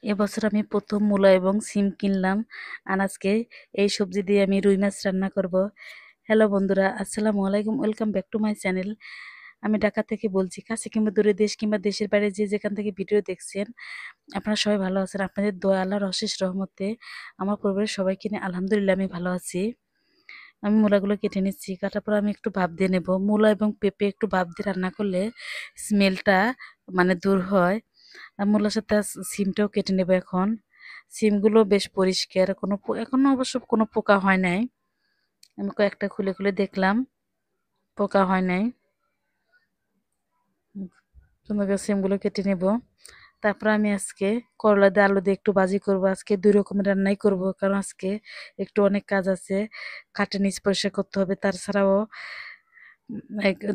এবছর আমি প্রথম মূলা এবং সিম কিনলাম, আর আজকে এই সবজি দিয়ে আমি রুই মাছ রান্না করব। হ্যালো বন্ধুরা, আসসালামু আলাইকুম, welcome back to my channel. আমি ঢাকা থেকে বলছি। কাছে কিংবা দূরে, দেশ কিংবা দেশের বাইরে যে যেখান থেকে ভিডিও দেখছেন, আপনারা সবাই ভালো আছেন। আপনাদের দোয়া, আল্লাহর অশেষ রহমতে আমার পরিবারের সবাইকে নিয়ে আলহামদুলিল্লাহ আমি ভালো আছি। আমি মূলাগুলো কেটে নিচ্ছি, কাটার পর আমি একটু ভাপ দিয়ে নেব। মূলা এবং পেঁপে একটু ভাপ দিয়ে রান্না করলে স্মেলটা দূর হয়। আর মূলার সাথে সিমটাও কেটে নেব এখন। সিমগুলো বেশ পরিষ্কার, এখনো অবশ্য কোনো পোকা হয় নাই। আমি কয়েকটা খুলে খুলে দেখলাম, পোকা হয় নাই। সুন্দর করে সিমগুলো কেটে নেব। তারপর আমি আজকে করলা দিয়ে আলু দিয়ে একটু ভাজি করব। আজকে দুই রকমের রান্নাই করব, কারণ আজকে একটু অনেক কাজ আছে। কাটে নিচ পরিষ্কার করতে হবে, তাছাড়াও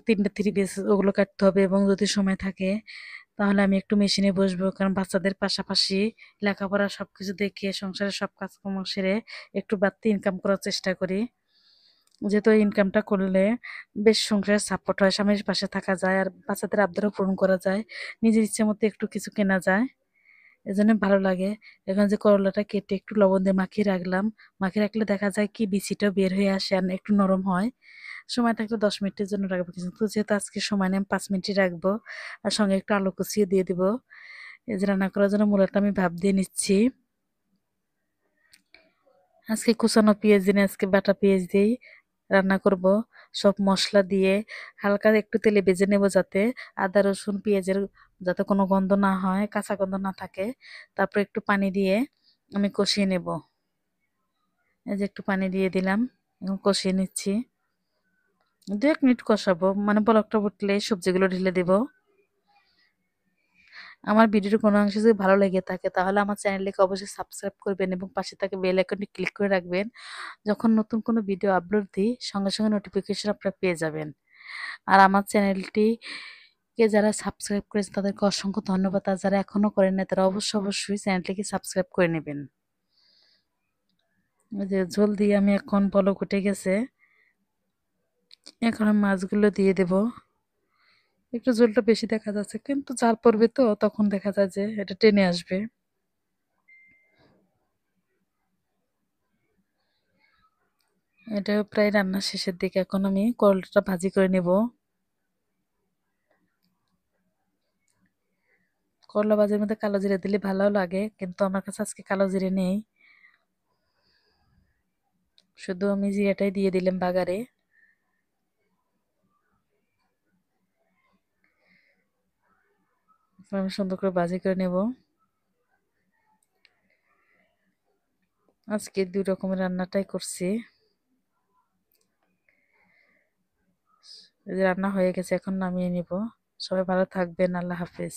তিনটা থ্রি পিস ওগুলো কাটতে হবে, এবং যদি সময় থাকে তাহলে আমি একটু মেশিনে বসবো, কারণ বাচ্চাদের পাশাপাশি লেখাপড়া সবকিছু দেখে সংসারের সব কাজকর্ম সেরে একটু বাড়তি ইনকাম করার চেষ্টা করি। যেহেতু ইনকামটা করলে বেশ সংসারের সাপোর্ট হয়, স্বামীর পাশে থাকা যায়, আর বাচ্চাদের আবদারও পূরণ করা যায়, নিজের ইচ্ছে মতো একটু কিছু কেনা যায়, এজন্য ভালো লাগে। এখন যে করলাটা কেটে একটু লবণ দিয়ে মাখিয়ে রাখলাম, মাখিয়ে রাখলে দেখা যায় কি বিচিটাও বের হয়ে আসে আর একটু নরম হয়। সময় থাকলে 10 মিনিটের জন্য রাখবো, কিন্তু যেহেতু আজকে সময় নেই, আমি 5 মিনিটই রাখবো। আর সঙ্গে একটু আলু কুচিয়ে দিয়ে দিব। এই যে রান্না করার জন্য মূলাটা আমি ভাপ দিয়ে নিচ্ছি। আজকে কুচানো পেঁয়াজ দিনে, আজকে বাটা পেঁয়াজ দিয়েই রান্না করব। সব মশলা দিয়ে হালকা একটু তেলে ভেজে নেব, যাতে আদা রসুন পেঁয়াজের যাতে কোনো গন্ধ না হয়, কাঁচা গন্ধ না থাকে। তারপর একটু পানি দিয়ে আমি কষিয়ে নেব। এই যে একটু পানি দিয়ে দিলাম এবং কষিয়ে নিচ্ছি। 1 মিনিট কষাবো, বলকটা উঠলে সবজিগুলো ঢেলে দেব। আমার ভিডিওর কোনো অংশ যদি ভালো লেগে থাকে তাহলে আমার চ্যানেলটিকে অবশ্যই সাবস্ক্রাইব করবেন এবং পাশে থাকা বেল আইকনটি ক্লিক করে রাখবেন। যখন নতুন কোনো ভিডিও আপলোড দিই, সঙ্গে সঙ্গে নোটিফিকেশন আপনারা পেয়ে যাবেন। আর আমার চ্যানেলটিকে যারা সাবস্ক্রাইব করেছে তাদেরকে অসংখ্য ধন্যবাদ, আর যারা এখনো করেন না তারা অবশ্যই চ্যানেলটিকে সাবস্ক্রাইব করে নেবেন। এই যে ঝোল দিয়ে আমি এখন বলক উঠে গেছে, এখন আমি মাছগুলো দিয়ে দেব। একটু ঝোলটা বেশি দেখা যাচ্ছে, কিন্তু জাল পড়বে তো তখন দেখা যায় যে এটা টেনে আসবে। এটা প্রায় রান্নার শেষের দিকে, এখন আমি করলাটা ভাজি করে নেব। করলা ভাজির মধ্যে কালো জিরে দিলে ভালো লাগে, কিন্তু আমার কাছে আজকে কালো জিরে নেই, শুধু আমি জিরাটাই দিয়ে দিলাম বাগারে। আমি সুন্দর করে ভাজি করে নেব। আজকে 2 রকমের রান্নাটাই করছি। এই যে রান্না হয়ে গেছে, এখন নামিয়ে নিব। সবাই ভালো থাকবেন, আল্লাহ হাফেজ।